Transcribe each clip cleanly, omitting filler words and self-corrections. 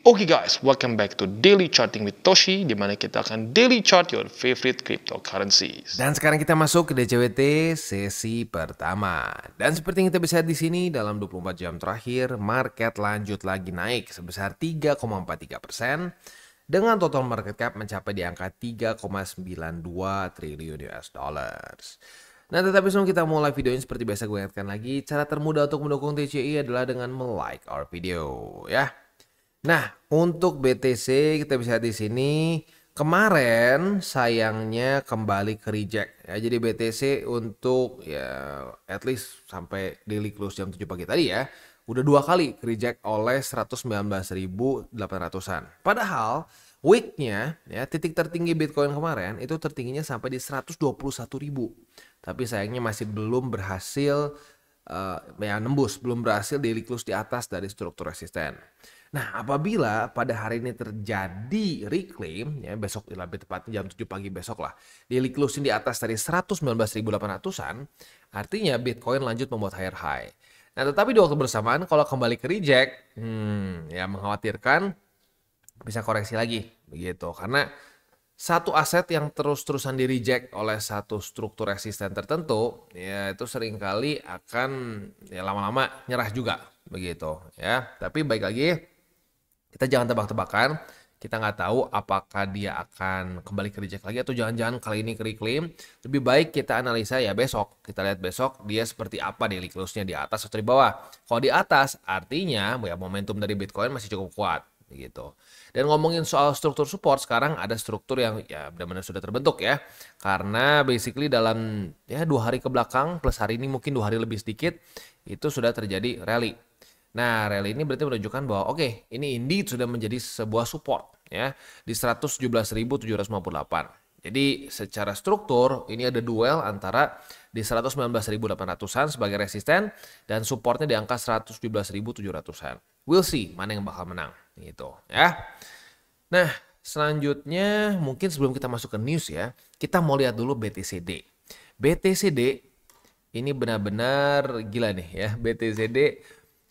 Oke guys, welcome back to Daily Charting with Toshi, di mana kita akan daily chart your favorite cryptocurrencies. Dan sekarang kita masuk ke DCWT sesi pertama. Dan seperti yang kita bisa lihat di sini, dalam 24 jam terakhir, market lanjut lagi naik sebesar 3,43% dengan total market cap mencapai di angka 3,92 triliun US dollars. Nah, tetapi sebelum kita mulai video ini, seperti biasa gue ingatkan lagi, cara termudah untuk mendukung TCI adalah dengan like our video, ya. Nah, untuk BTC kita bisa lihat di sini kemarin sayangnya kembali ke reject ya. Jadi BTC untuk ya at least sampai daily close jam 7 pagi tadi ya, udah 2 kali ke reject oleh 119.800-an. Padahal weeknya ya, titik tertinggi Bitcoin kemarin itu tertingginya sampai di 121.000. Tapi sayangnya masih belum berhasil nembus, belum berhasil daily close di atas dari struktur resisten. Nah, apabila pada hari ini terjadi reclaim, ya besok lebih tepatnya jam 7 pagi besok lah, daily closing di atas dari 119.800-an, artinya Bitcoin lanjut membuat higher high. Nah, tetapi di waktu bersamaan kalau kembali ke reject, ya mengkhawatirkan bisa koreksi lagi, begitu. Karena satu aset yang terus-terusan di reject oleh satu struktur resisten tertentu, ya itu seringkali akan ya lama-lama nyerah juga, begitu ya. Tapi baik lagi, kita jangan tebak-tebakan, kita nggak tahu apakah dia akan kembali ke reject lagi atau jangan-jangan kali ini ke reclaim. Lebih baik kita analisa ya besok, kita lihat besok dia seperti apa daily close-nya, di atas atau di bawah. Kalau di atas artinya ya momentum dari Bitcoin masih cukup kuat, begitu. Dan ngomongin soal struktur support, sekarang ada struktur yang ya benar-benar sudah terbentuk ya. Karena basically dalam ya 2 hari ke belakang plus hari ini mungkin 2 hari lebih sedikit itu sudah terjadi rally. Nah, rally ini berarti menunjukkan bahwa oke, ini indeed sudah menjadi sebuah support ya di 117.758. Jadi secara struktur ini ada duel antara di 119.800-an sebagai resisten dan supportnya di angka 117.700-an. We'll see mana yang bakal menang gitu ya. Nah, selanjutnya mungkin sebelum kita masuk ke news ya, kita mau lihat dulu BTCD. BTCD ini benar-benar gila nih ya. BTCD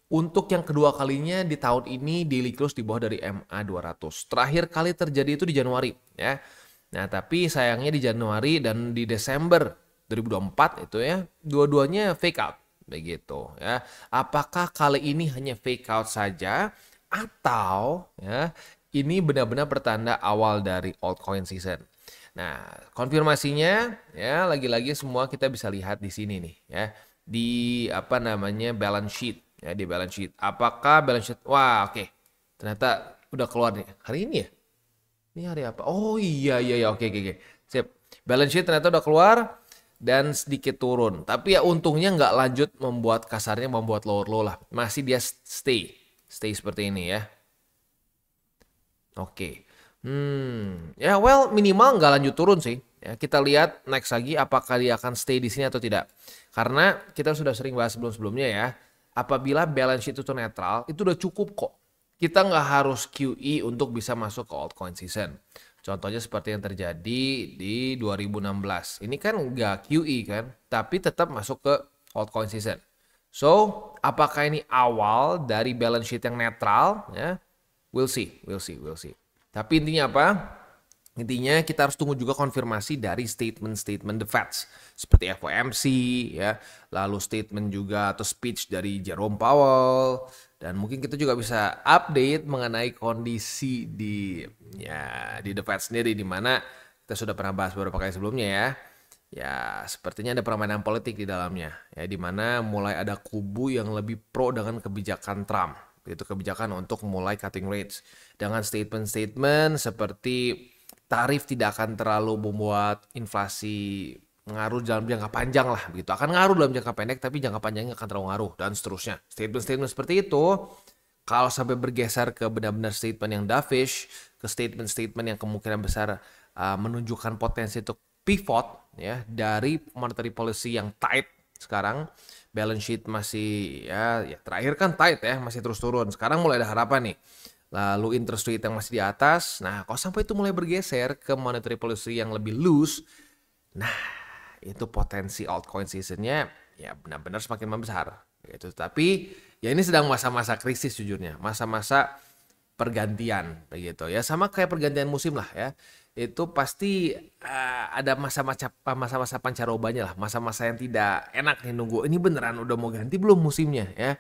untuk yang kedua kalinya di tahun ini daily close di bawah dari MA200. Terakhir kali terjadi itu di Januari ya. Nah, tapi sayangnya di Januari dan di Desember 2024 itu ya, dua-duanya fake out begitu ya. Apakah kali ini hanya fake out saja atau ya ini benar-benar pertanda awal dari altcoin season? Nah, konfirmasinya ya lagi-lagi semua kita bisa lihat di sini nih ya. Di apa namanya balance sheet ya, di balance sheet. Apakah balance sheet? Wah, oke. Ternyata udah keluar nih. Hari ini ya? Ini hari apa? Oh iya, oke. Sip. Balance sheet ternyata udah keluar dan sedikit turun. Tapi ya untungnya nggak lanjut membuat kasarnya membuat lower low lah. Masih dia stay seperti ini ya. Oke. Ya well minimal nggak lanjut turun sih. Ya, kita lihat next lagi apakah dia akan stay di sini atau tidak. Karena kita sudah sering bahas sebelum-sebelumnya ya. Apabila balance sheet itu netral, itu udah cukup kok. Kita nggak harus QE untuk bisa masuk ke altcoin season. Contohnya seperti yang terjadi di 2016. Ini kan nggak QE kan, tapi tetap masuk ke altcoin season. So, apakah ini awal dari balance sheet yang netral? Ya, we'll see. Tapi intinya apa? Intinya kita harus tunggu juga konfirmasi dari statement the Fed seperti FOMC ya, lalu statement juga atau speech dari Jerome Powell, dan mungkin kita juga bisa update mengenai kondisi di the Fed sendiri, di mana kita sudah pernah bahas beberapa kali sebelumnya ya. Ya, sepertinya ada permainan politik di dalamnya ya, di mana mulai ada kubu yang lebih pro dengan kebijakan Trump, itu kebijakan untuk mulai cutting rates dengan statement-statement seperti tarif tidak akan terlalu membuat inflasi ngaruh dalam jangka panjang lah begitu. Akan ngaruh dalam jangka pendek tapi jangka panjangnya akan terlalu ngaruh dan seterusnya. Statement-statement seperti itu kalau sampai bergeser ke benar-benar statement yang dovish, ke statement-statement yang kemungkinan besar menunjukkan potensi untuk pivot ya dari monetary policy yang tight sekarang. Balance sheet masih ya terakhir kan tight ya, masih terus turun. Sekarang mulai ada harapan nih. Lalu interest rate yang masih di atas. Nah, kalau sampai itu mulai bergeser ke monetary policy yang lebih loose, nah itu potensi altcoin seasonnya ya benar-benar semakin membesar. Gitu. Tapi ya ini sedang masa-masa krisis jujurnya. Masa-masa pergantian begitu ya. Sama kayak pergantian musim lah ya. Itu pasti ada masa-masa pancarobanya lah, masa-masa yang tidak enak nih nunggu ini beneran udah mau ganti belum musimnya ya.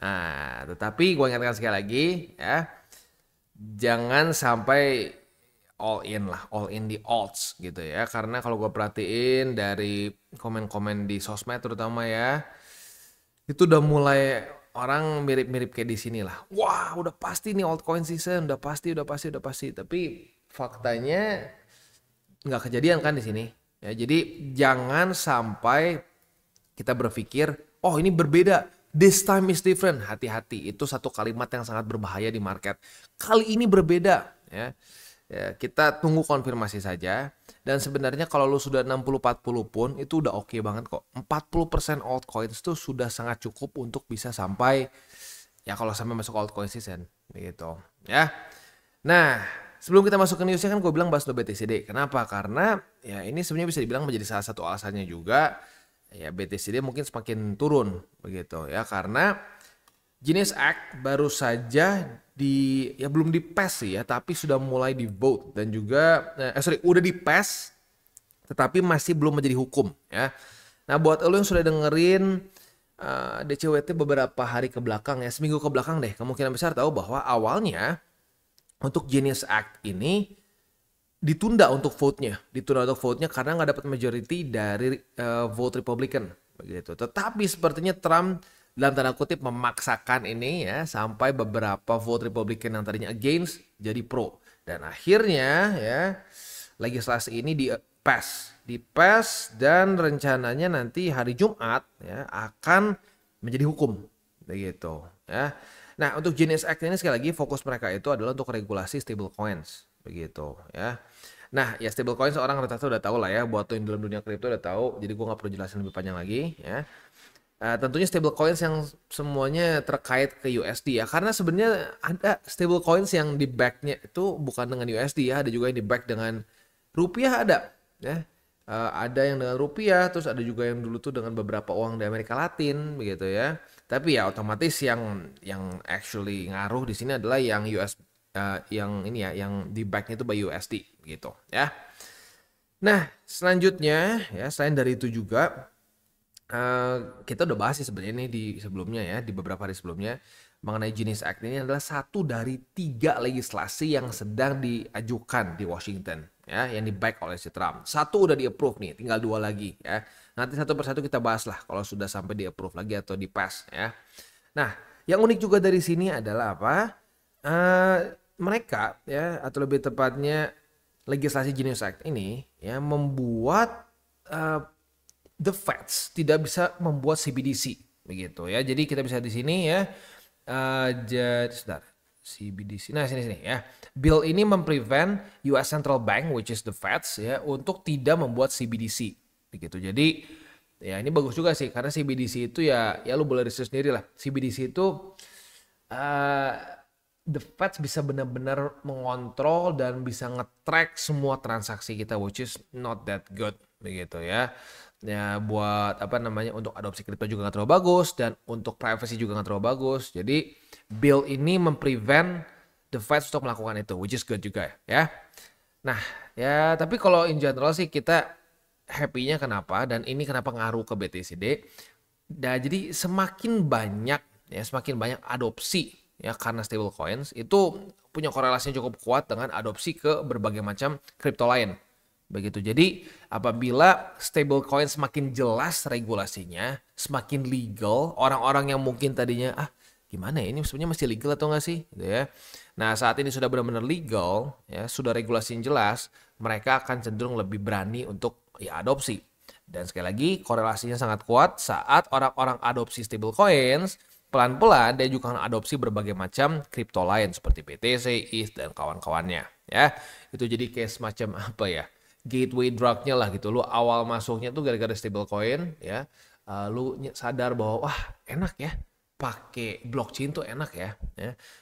Nah, tetapi gue ingatkan sekali lagi ya, jangan sampai all in di alts gitu ya. Karena kalau gue perhatiin dari komen-komen di sosmed terutama ya, itu udah mulai orang mirip-mirip kayak di sini lah. Wah, udah pasti nih altcoin season, udah pasti. Tapi faktanya nggak kejadian kan di sini. Ya, jadi jangan sampai kita berpikir, oh ini berbeda, this time is different. Hati-hati, itu satu kalimat yang sangat berbahaya di market. Kali ini berbeda, ya. Ya, kita tunggu konfirmasi saja. Dan sebenarnya kalau lu sudah 60-40 pun itu udah oke banget kok. 40% altcoins itu sudah sangat cukup untuk bisa sampai ya kalau sampai masuk altcoin season gitu ya. Nah, sebelum kita masuk ke newsnya kan gue bilang bahas BTCD. Kenapa? Karena ya ini sebenarnya bisa dibilang menjadi salah satu alasannya juga ya BTCD mungkin semakin turun begitu ya, karena Genius Act baru saja belum di pass sih ya, tapi sudah mulai di vote dan juga udah di pass tetapi masih belum menjadi hukum ya. Nah, buat lo yang sudah dengerin DCWT beberapa hari ke belakang ya, seminggu ke belakang deh, kemungkinan besar tahu bahwa awalnya untuk Genius Act ini ditunda untuk vote-nya karena nggak dapat majority dari vote Republican begitu. Tetapi sepertinya Trump dalam tanda kutip memaksakan ini ya sampai beberapa vote Republican yang tadinya against jadi pro, dan akhirnya ya legislasi ini di pass dan rencananya nanti hari Jumat ya akan menjadi hukum begitu ya. Nah, untuk Genius Act ini sekali lagi fokus mereka itu adalah untuk regulasi stablecoins begitu ya. Nah, ya stablecoins orang rata-rata udah tahu lah ya, buat tuh yang dalam dunia kripto udah tahu, jadi gue nggak perlu jelasin lebih panjang lagi ya. Tentunya stablecoins yang semuanya terkait ke USD ya, karena sebenarnya ada stablecoins yang di backnya itu bukan dengan USD ya, ada juga yang di back dengan rupiah ada ya. Ada yang dengan rupiah, terus ada juga yang dulu tuh dengan beberapa uang di Amerika Latin begitu ya. Tapi ya otomatis yang actually ngaruh di sini adalah yang yang ini ya, yang di backnya itu by USD gitu ya. Nah, selanjutnya ya selain dari itu juga kita udah bahas sih sebenarnya nih di sebelumnya ya, di beberapa hari sebelumnya mengenai Genius Act ini adalah satu dari 3 legislasi yang sedang diajukan di Washington ya, yang di back oleh si Trump. Satu udah di approve nih, tinggal 2 lagi ya. Nanti satu persatu kita bahas lah kalau sudah sampai di approve lagi atau di pass ya. Nah, yang unik juga dari sini adalah apa? Mereka ya, atau lebih tepatnya legislasi Genius Act ini ya membuat the Feds tidak bisa membuat CBDC begitu ya. Jadi kita bisa di sini ya, jadi CBDC. Nah, sini ya. Bill ini memprevent US Central Bank which is the Feds ya untuk tidak membuat CBDC begitu. Jadi ya ini bagus juga sih, karena CBDC itu ya lu boleh riset sendiri lah. CBDC itu the Feds bisa benar-benar mengontrol dan bisa nge-track semua transaksi kita, which is not that good begitu ya. Ya buat untuk adopsi kripto juga nggak terlalu bagus, dan untuk privacy juga nggak terlalu bagus. Jadi bill ini memprevent the Feds untuk melakukan itu, which is good juga ya. Nah ya, tapi kalau in general sih kita happy-nya kenapa, dan ini kenapa ngaruh ke BTCD. Nah, jadi semakin banyak adopsi ya, karena stablecoins itu punya korelasi yang cukup kuat dengan adopsi ke berbagai macam kripto lain. Begitu. Jadi apabila stablecoin semakin jelas regulasinya, semakin legal, orang-orang yang mungkin tadinya gimana ya ini sebenarnya masih legal atau enggak sih gitu ya. Nah, saat ini sudah benar-benar legal ya, sudah regulasi yang jelas, mereka akan cenderung lebih berani untuk ya adopsi. Dan sekali lagi korelasinya sangat kuat saat orang-orang adopsi stablecoins, pelan-pelan dia juga akan adopsi berbagai macam kripto lain seperti BTC, ETH dan kawan-kawannya ya. Itu jadi kayak semacam gateway drug-nya lah gitu. Lu awal masuknya tuh gara-gara stablecoin ya. Lu sadar bahwa wah enak ya, pakai blockchain tuh enak ya.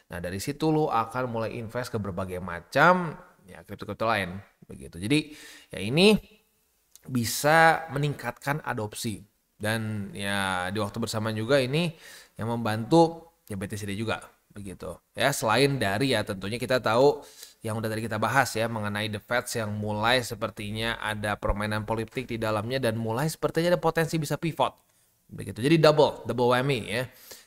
Nah, dari situ lu akan mulai invest ke berbagai macam ya kripto-kripto lain begitu. Jadi ya ini bisa meningkatkan adopsi, dan ya di waktu bersamaan juga ini yang membantu ya BTCD juga begitu. Ya, selain dari ya tentunya kita tahu yang udah tadi kita bahas ya mengenai The Fed yang mulai sepertinya ada permainan politik di dalamnya dan mulai sepertinya ada potensi bisa pivot. Begitu. Jadi double whammy ya.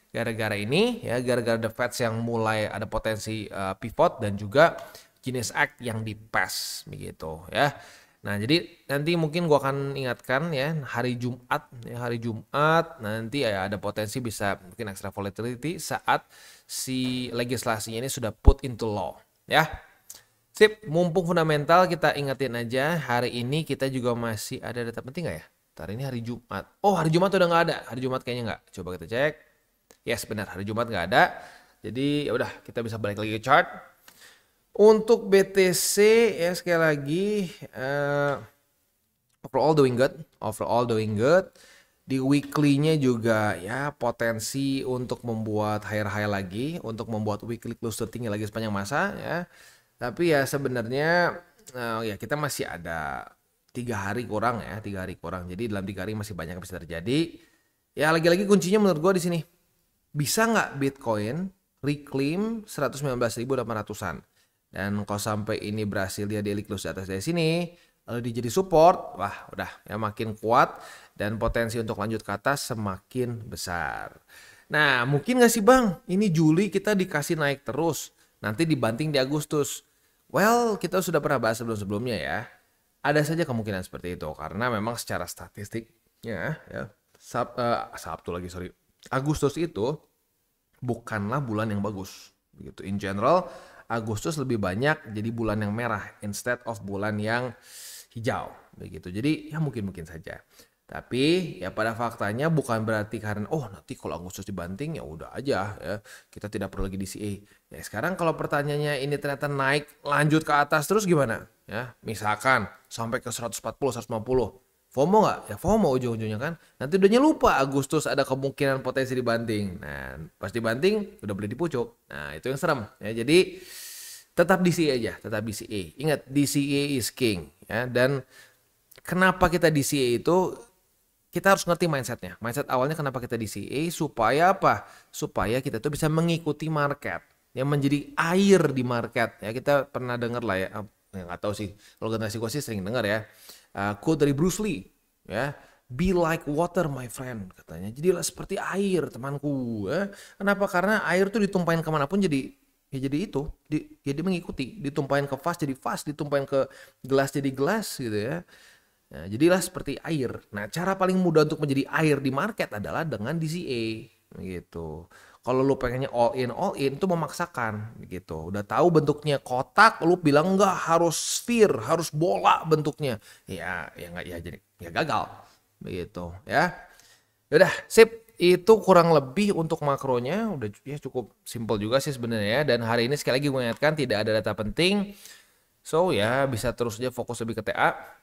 Gara-gara ini ya, gara-gara The Fed yang mulai ada potensi pivot dan juga Genius Act yang di-pass begitu ya. Nah, jadi nanti mungkin gua akan ingatkan ya hari Jumat nanti ya ada potensi bisa mungkin extra volatility saat si legislasinya ini sudah put into law ya. Sip, mumpung fundamental kita ingetin aja hari ini kita juga masih ada data penting nggak ya? Hari ini hari Jumat. Oh, hari Jumat udah nggak ada. Hari Jumat kayaknya nggak. Coba kita cek. Yes, benar. Hari Jumat nggak ada. Jadi ya udah kita bisa balik lagi ke chart. Untuk BTC ya sekali lagi overall doing good. Di weekly-nya juga ya potensi untuk membuat higher high lagi, untuk membuat weekly close tertinggi lagi sepanjang masa ya. Tapi ya sebenarnya ya kita masih ada 3 hari kurang ya, 3 hari kurang. Jadi dalam 3 hari masih banyak yang bisa terjadi. Ya lagi-lagi kuncinya menurut gue di sini. Bisa nggak Bitcoin reclaim 119.800-an? Dan kalau sampai ini berhasil dia daily close di atas dari sini, lalu dia jadi support, wah udah ya makin kuat dan potensi untuk lanjut ke atas semakin besar. Nah mungkin nggak sih Bang, ini Juli kita dikasih naik terus, nanti dibanting di Agustus. Well, kita sudah pernah bahas sebelum-sebelumnya ya. Ada saja kemungkinan seperti itu karena memang secara statistiknya ya Agustus itu bukanlah bulan yang bagus. Begitu. In general, Agustus lebih banyak jadi bulan yang merah instead of bulan yang hijau. Begitu. Jadi ya mungkin saja. Tapi ya pada faktanya bukan berarti karena nanti kalau Agustus dibanting ya udah aja ya kita tidak perlu lagi DCA. Ya sekarang kalau pertanyaannya ini ternyata naik lanjut ke atas terus gimana? Ya misalkan sampai ke 140, 150. FOMO nggak? Ya FOMO ujung-ujungnya kan. Nanti udahnya lupa Agustus ada kemungkinan potensi dibanting. Nah pas dibanting udah beli di pucuk. Nah itu yang serem. Ya jadi tetap DCA aja, tetap DCA. Ingat DCA is king. Ya dan kenapa kita DCA itu? Kita harus ngerti mindsetnya. Mindset awalnya kenapa kita DCA supaya apa? Supaya kita tuh bisa mengikuti market. Yang menjadi air di market. Ya kita pernah dengar lah ya. Nggak tahu sih. Kalau generasi gue sih sering dengar ya. Quote dari Bruce Lee. Ya. Be like water my friend. Katanya. Jadilah seperti air temanku. Ya. Kenapa? Karena air tuh ditumpahin kemanapun jadi itu. Jadi mengikuti. Ditumpahin ke vas jadi vas. Ditumpahin ke gelas jadi gelas gitu ya. Nah, jadilah seperti air. Nah, cara paling mudah untuk menjadi air di market adalah dengan DCA gitu. Kalau lu pengennya all in itu memaksakan gitu. Udah tahu bentuknya kotak, lu bilang enggak harus sphere, harus bola bentuknya. Ya enggak ya jadi ya gagal begitu ya. Udah, sip. Itu kurang lebih untuk makronya udah ya cukup simpel juga sih sebenarnya ya. Dan hari ini sekali lagi gue ingatkan tidak ada data penting. So ya bisa terus aja fokus lebih ke TA.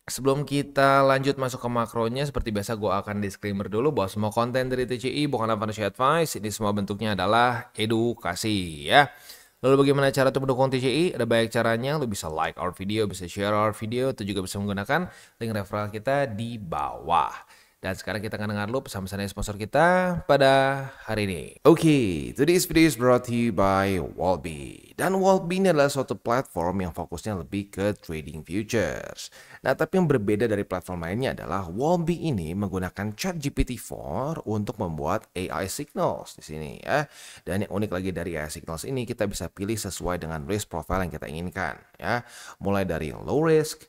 Sebelum kita lanjut masuk ke makronya, seperti biasa gue akan disclaimer dulu bahwa semua konten dari TCI bukanlah financial advice, ini semua bentuknya adalah edukasi ya. Lalu bagaimana cara untuk mendukung TCI? Ada banyak caranya, lu bisa like our video, bisa share our video, itu juga bisa menggunakan link referral kita di bawah. Dan sekarang kita akan dengar dulu pesan-pesan dari sponsor kita pada hari ini. Oke, today's video is brought to you by Wolby. Dan Wolby ini adalah suatu platform yang fokusnya lebih ke trading futures. Nah, tapi yang berbeda dari platform lainnya adalah Wolby ini menggunakan ChatGPT-4 untuk membuat AI signals di sini ya. Dan yang unik lagi dari AI signals ini kita bisa pilih sesuai dengan risk profile yang kita inginkan ya. Mulai dari low risk,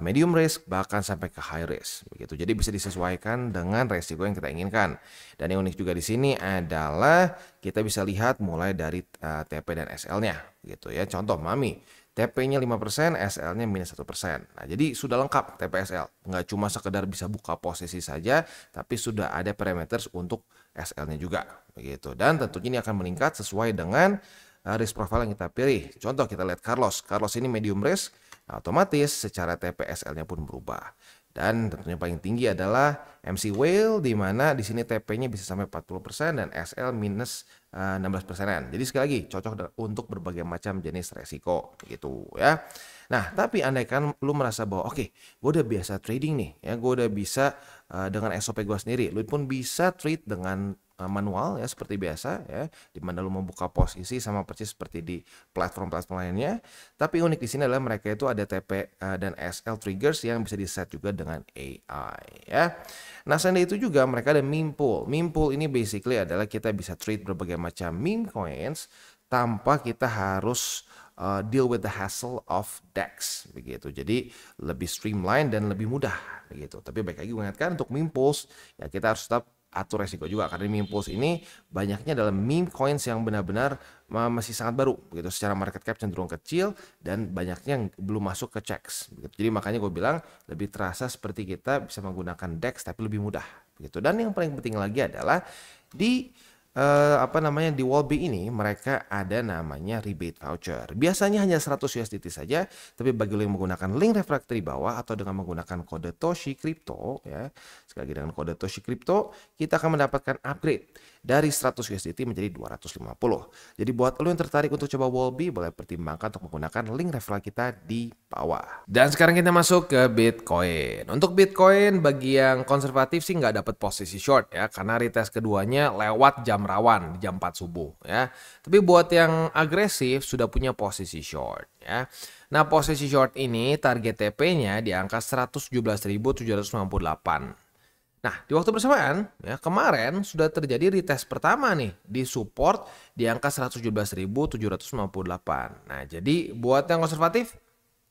medium risk, bahkan sampai ke high risk begitu. Jadi bisa disesuaikan dengan resiko yang kita inginkan. Dan yang unik juga di sini adalah kita bisa lihat mulai dari TP dan SL-nya gitu ya. Contoh Mami, TP-nya 5%, SL-nya minus 1%. Nah, jadi sudah lengkap TP SL. Nggak cuma sekedar bisa buka posisi saja, tapi sudah ada parameters untuk SL-nya juga begitu. Dan tentunya ini akan meningkat sesuai dengan risk profile yang kita pilih. Contoh kita lihat Carlos. Carlos ini medium risk. Otomatis secara TPSL-nya pun berubah. Dan tentunya paling tinggi adalah MC Whale di mana di sini TP-nya bisa sampai 40% dan SL minus 16%. Jadi sekali lagi cocok untuk berbagai macam jenis resiko gitu ya. Nah, tapi andaikan lu merasa bahwa oke, gue udah biasa trading nih ya, gue udah bisa dengan SOP gue sendiri. Lu pun bisa trade dengan manual ya seperti biasa ya, di mana lu membuka posisi sama persis seperti di platform-platform lainnya. Tapi unik di sini adalah mereka itu ada TP dan SL triggers yang bisa di-set juga dengan AI ya. Nah, selain itu juga mereka ada meme pool. Meme pool ini basically adalah kita bisa trade berbagai macam meme coins tanpa kita harus deal with the hassle of DEX begitu. Jadi lebih streamline dan lebih mudah begitu. Tapi baik lagi gue ingatkan untuk meme pools ya kita harus tetap atur resiko juga karena meme pools ini banyaknya dalam meme coins yang benar-benar masih sangat baru begitu, secara market cap cenderung kecil dan banyaknya yang belum masuk ke checks begitu. Jadi makanya gue bilang lebih terasa seperti kita bisa menggunakan DEX tapi lebih mudah begitu. Dan yang paling penting lagi adalah di di Wallbe ini mereka ada namanya rebate voucher. Biasanya hanya 100 USDT saja, tapi bagi lo yang menggunakan link refraktor di bawah atau dengan menggunakan kode Toshi Crypto ya. Sekali lagi dengan kode Toshi Crypto, kita akan mendapatkan upgrade dari 100 USDT menjadi 250. Jadi buat lo yang tertarik untuk coba Wallbe, boleh pertimbangkan untuk menggunakan link referral kita di bawah. Dan sekarang kita masuk ke Bitcoin. Untuk Bitcoin bagi yang konservatif sih nggak dapat posisi short ya, karena retest keduanya lewat jam rawan di jam 4 subuh ya. Tapi buat yang agresif sudah punya posisi short ya. Nah, posisi short ini target TP-nya di angka 117.798. Nah, di waktu bersamaan ya kemarin sudah terjadi retest pertama nih di support di angka 117.758. Nah, jadi buat yang konservatif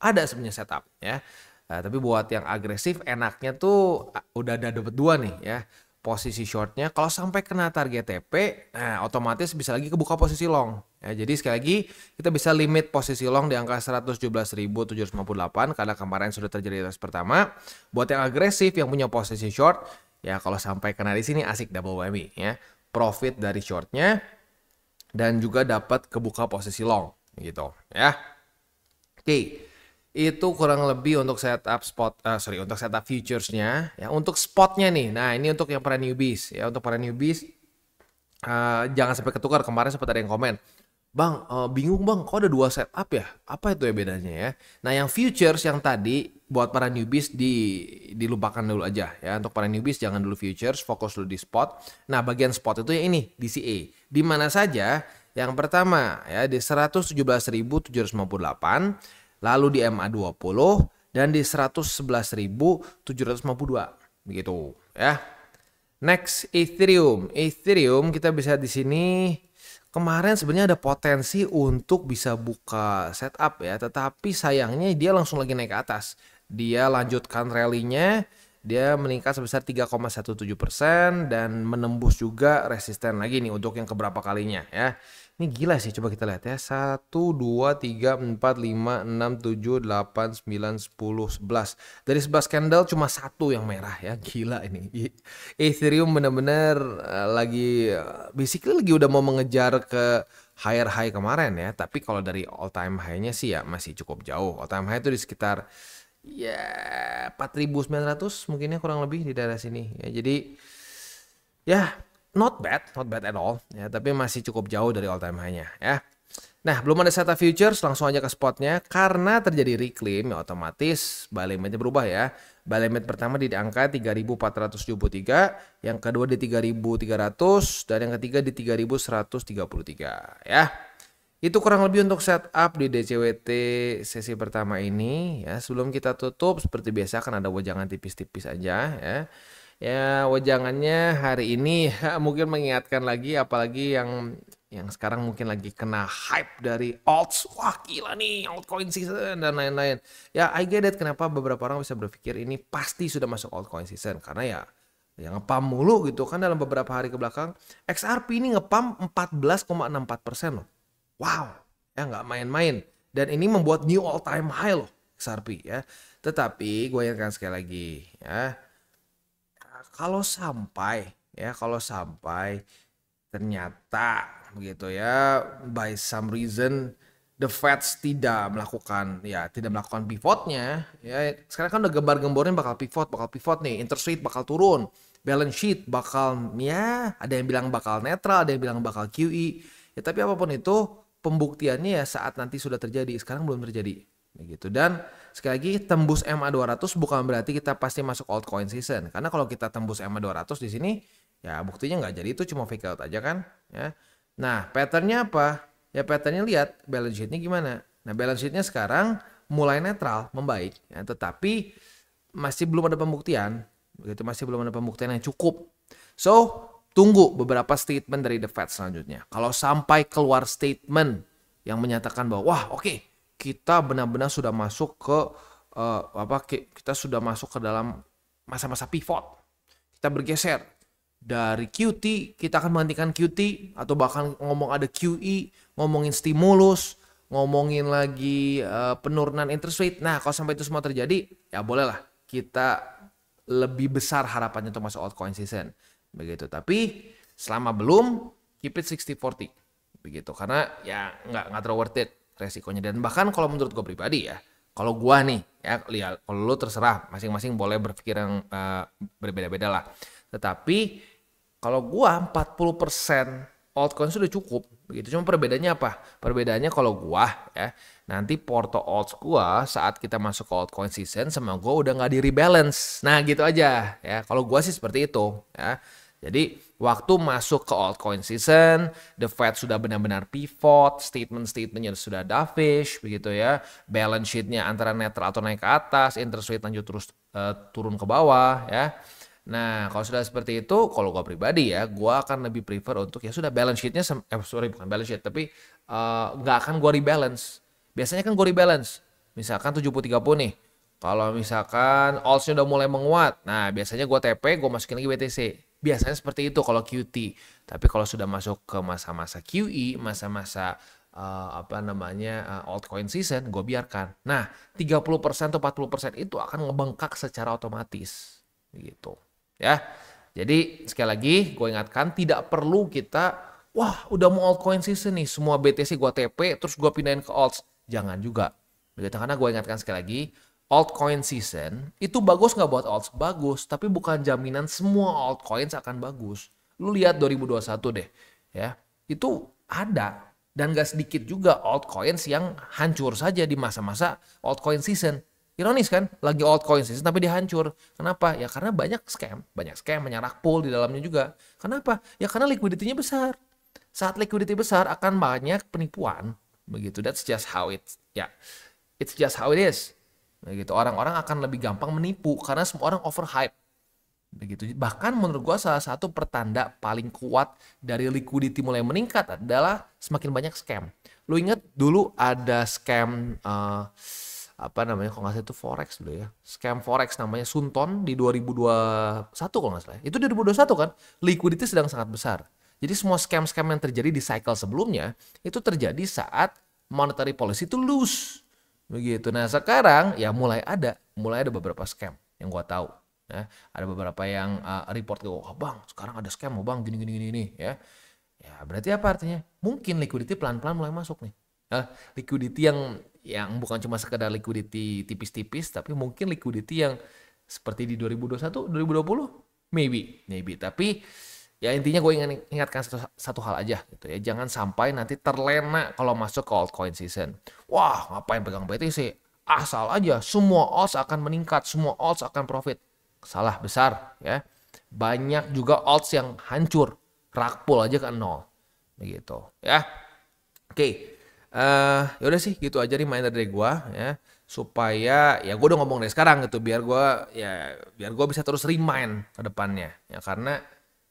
ada sebenarnya setup ya. Nah, tapi buat yang agresif enaknya tuh udah ada dapat dua nih ya. Posisi shortnya kalau sampai kena target TP, nah otomatis bisa lagi kebuka posisi long. Ya, jadi sekali lagi kita bisa limit posisi long di angka 117.758 karena kemarin sudah terjadi retest pertama. Buat yang agresif yang punya posisi short, ya kalau sampai kena di sini asik double whammy ya. Profit dari shortnya dan juga dapat kebuka posisi long gitu ya. Oke. Itu kurang lebih untuk setup untuk setup futuresnya ya. Untuk spotnya nih, nah ini untuk yang para newbies ya. Untuk para newbies jangan sampai ketukar. Kemarin sempat ada yang komen, Bang, bingung bang, kok ada dua setup ya? Apa itu ya bedanya ya? Nah, yang futures yang tadi buat para newbies dilupakan dulu aja ya. Untuk para newbies jangan dulu futures, fokus dulu di spot. Nah, bagian spot itu ya ini DCA. Di mana saja? Yang pertama ya di 117.758. Lalu di MA20 dan di 111.752 begitu ya. Next Ethereum. Ethereum kita bisa di sini kemarin sebenarnya ada potensi untuk bisa buka setup ya, tetapi sayangnya dia langsung lagi naik ke atas. Dia lanjutkan rally-nya, dia meningkat sebesar 3,17% dan menembus juga resisten lagi nih untuk yang keberapa kalinya ya. Ini gila sih, coba kita lihat ya. 1, 2, 3, 4, 5, 6, 7, 8, 9, 10, 11. Dari 11 candle cuma satu yang merah ya. Gila ini. Ethereum benar-benar basically lagi udah mau mengejar ke higher high kemarin ya. Tapi kalau dari all time high-nya sih ya masih cukup jauh. All time high itu di sekitar ya 4.900 mungkinnya kurang lebih di daerah sini. Ya, jadi ya not bad at all ya, tapi masih cukup jauh dari all time high-nya ya. Nah, belum ada setup futures, langsung aja ke spotnya. Karena terjadi reclaim ya otomatis buy limit-nya berubah ya. Buy limit pertama di angka 3.473, yang kedua di 3.300 dan yang ketiga di 3.133 ya. Itu kurang lebih untuk setup di DCWT sesi pertama ini ya. Sebelum kita tutup seperti biasa kan ada wejangan tipis-tipis aja ya. Ya, wejangannya hari ini ya, mungkin mengingatkan lagi apalagi yang sekarang mungkin lagi kena hype dari alts. Wah, gila nih altcoin season dan lain-lain. Ya, I get it kenapa beberapa orang bisa berpikir ini pasti sudah masuk altcoin season karena ya ngepam mulu gitu kan dalam beberapa hari ke belakang. XRP ini ngepam 14,64% loh. Wow, ya nggak main-main. Dan ini membuat new all time high loh XRP ya. Tetapi gue ingatkan sekali lagi ya. Kalau sampai ternyata begitu ya by some reason the Fed tidak melakukan pivotnya ya, sekarang kan udah gembar-gembornya bakal pivot nih, interest rate bakal turun, balance sheet bakal ya ada yang bilang bakal netral, ada yang bilang bakal QE ya, tapi apapun itu pembuktiannya ya saat nanti sudah terjadi, sekarang belum terjadi begitu. Dan sekali lagi tembus MA200 bukan berarti kita pasti masuk altcoin season. Karena kalau kita tembus MA200 di sini Ya buktinya nggak jadi, itu cuma fake out aja kan. Ya. Nah patternnya apa? Ya patternnya lihat balance sheetnya gimana. Nah balance sheetnya sekarang mulai netral, membaik. Ya, tetapi masih belum ada pembuktian. Begitu, masih belum ada pembuktian yang cukup. So tunggu beberapa statement dari The Fed selanjutnya. Kalau sampai keluar statement yang menyatakan bahwa wah oke, kita benar-benar sudah masuk ke kita sudah masuk ke dalam masa-masa pivot. Kita bergeser dari QT, kita akan menghentikan QT atau bahkan ngomong ada QE, ngomongin stimulus, ngomongin lagi penurunan interest rate. Nah, kalau sampai itu semua terjadi, ya bolehlah kita lebih besar harapannya untuk masuk altcoin season. Begitu. Tapi selama belum, keep it 60-40. Begitu. Karena ya nggak terlalu worth it resikonya. Dan bahkan kalau menurut gue pribadi ya, kalau gue nih, ya lihat, kalau lu terserah, masing-masing boleh berpikir yang berbeda-beda lah. Tetapi kalau gua 40% altcoin sudah cukup, begitu. Cuma perbedaannya apa? Perbedaannya kalau gua ya, nanti porto alts gua saat kita masuk ke altcoin season sama gua udah nggak di rebalance. Nah, gitu aja ya. Kalau gua sih seperti itu ya. Jadi waktu masuk ke altcoin season, the Fed sudah benar-benar pivot, statement-statementnya sudah dovish, begitu ya. Balance sheetnya antara netral atau naik ke atas, interest rate lanjut terus turun ke bawah ya. Nah, kalau sudah seperti itu, kalau gue pribadi ya, gue akan lebih prefer untuk ya sudah balance sheetnya, bukan balance sheet, tapi nggak akan gue rebalance. Biasanya kan gue rebalance, misalkan 70-30 nih. Kalau misalkan alts-nya udah mulai menguat, nah biasanya gue TP, gue masukin lagi BTC. Biasanya seperti itu kalau QT. Tapi kalau sudah masuk ke masa-masa QE, masa-masa altcoin season, gue biarkan. Nah, 30% atau 40% itu akan ngebengkak secara otomatis. Gitu. Ya, jadi sekali lagi gue ingatkan tidak perlu kita, wah udah mau altcoin season nih, semua BTC gue TP terus gue pindahin ke alts. Jangan juga. Begitu, karena gue ingatkan sekali lagi, altcoin season itu bagus nggak buat alts? Bagus, tapi bukan jaminan semua altcoins akan bagus. Lu lihat 2021 deh, ya itu ada dan gak sedikit juga altcoins yang hancur saja di masa-masa altcoin season. Ironis kan, lagi altcoin season tapi dia hancur. Kenapa? Ya karena banyak scam, banyak rug pull di dalamnya juga. Kenapa? Ya karena liquidity-nya besar. Saat liquidity besar akan banyak penipuan. Begitu, that's just how it's just how it is. Begitu, orang-orang akan lebih gampang menipu karena semua orang overhype. Begitu. Bahkan menurut gua salah satu pertanda paling kuat dari liquidity mulai meningkat adalah semakin banyak scam. Lu ingat dulu ada scam kalau nggak salah itu forex dulu ya, scam forex namanya Sunton di 2021 kalau nggak salah. Itu 2021 kan, liquidity sedang sangat besar. Jadi semua scam-scam yang terjadi di cycle sebelumnya itu terjadi saat monetary policy itu loose. Begitu. Nah sekarang ya mulai ada beberapa scam yang gua tahu. Ya, ada beberapa yang report ke, oh bang sekarang ada scam, oh bang gini ya. Ya berarti apa artinya? Mungkin liquidity pelan-pelan mulai masuk nih. Liquidity yang bukan cuma sekedar liquidity tipis-tipis, tapi mungkin liquidity yang seperti di 2021, 2020, maybe. Tapi ya intinya gue ingatkan satu hal aja gitu ya, jangan sampai nanti terlena kalau masuk ke altcoin season. Wah ngapain pegang BTC? Asal aja semua alts akan meningkat, semua alts akan profit. Salah besar ya. Banyak juga alts yang hancur, rug pull aja ke nol, begitu ya. Oke. Yaudah sih gitu aja reminder dari gue ya, supaya ya gue udah ngomong dari sekarang gitu biar gue bisa terus remind ke depannya ya, karena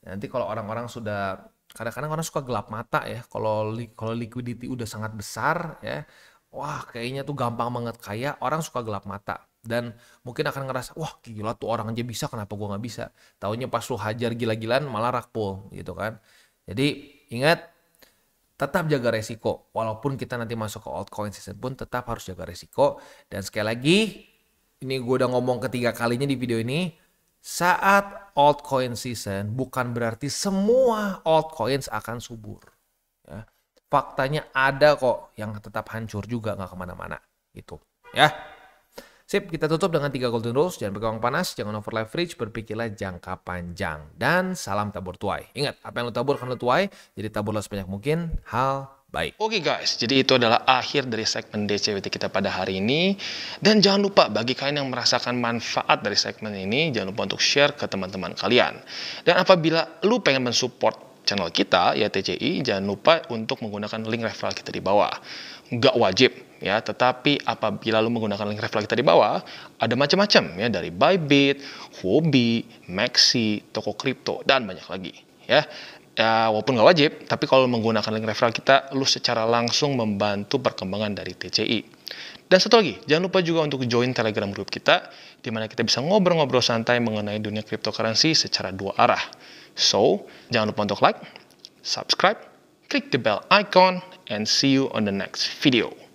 nanti kalau orang-orang sudah, kadang-kadang orang suka gelap mata ya kalau liquidity udah sangat besar ya, wah kayaknya tuh gampang banget kaya, orang suka gelap mata dan mungkin akan ngerasa wah gila tuh orang aja bisa, kenapa gue nggak bisa. Taunya pas lu hajar gila-gilaan malah rug pull gitu kan. Jadi ingat, tetap jaga resiko. Walaupun kita nanti masuk ke altcoin season pun tetap harus jaga resiko. Dan sekali lagi, ini gue udah ngomong ketiga kalinya di video ini, saat altcoin season bukan berarti semua altcoins akan subur. Ya. Faktanya ada kok yang tetap hancur juga, nggak kemana-mana. Gitu. Ya. Sip, kita tutup dengan 3 golden rules. Jangan pegang panas, jangan over leverage, berpikirlah jangka panjang. Dan salam tabur tuai. Ingat, apa yang lo tabur akan lo tuai. Jadi taburlah sebanyak mungkin hal Baik. Oke guys, jadi itu adalah akhir dari segmen DCWT kita pada hari ini. Dan jangan lupa bagi kalian yang merasakan manfaat dari segmen ini, jangan lupa untuk share ke teman-teman kalian. Dan apabila lu pengen mensupport channel kita, ya TCI, jangan lupa untuk menggunakan link referral kita di bawah. Nggak wajib, ya, tetapi apabila lu menggunakan link referral kita di bawah, ada macam-macam, ya, dari Bybit, Huobi, Maxi, toko kripto, dan banyak lagi, ya. Ya, walaupun nggak wajib, tapi kalau menggunakan link referral kita, lu secara langsung membantu perkembangan dari TCI. Dan satu lagi, jangan lupa juga untuk join Telegram group kita, di mana kita bisa ngobrol-ngobrol santai mengenai dunia cryptocurrency secara dua arah. So, jangan lupa untuk like, subscribe, click the bell icon, and see you on the next video.